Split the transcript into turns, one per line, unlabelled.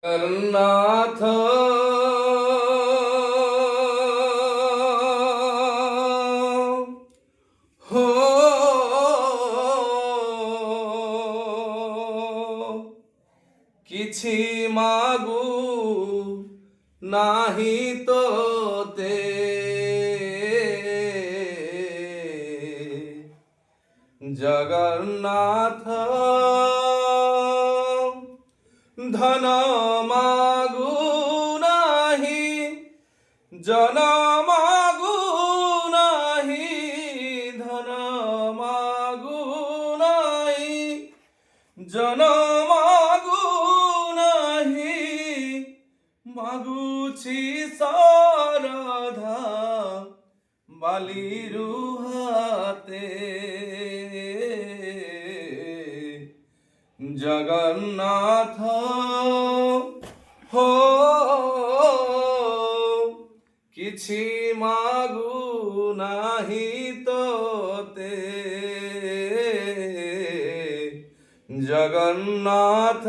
জগন্নাথ হো କିଛି ମାଗୁ ନାହିଁ ତୋତେ ଜଗନ୍ନାଥ ଧନ ମାଗୁ ନାହିଁ ଜନ ମାଗୁ ନାହିଁ ଧନ ମାଗୁ ନାହିଁ ଜନ ମାଗୁ ନାହିଁ ମାଗୁଛି ଶରଧା ବାଲିରୁ ହାତେ জগন্নাথ হো କିଛି মাগু ନାହିଁ তোতে জগন্নাথ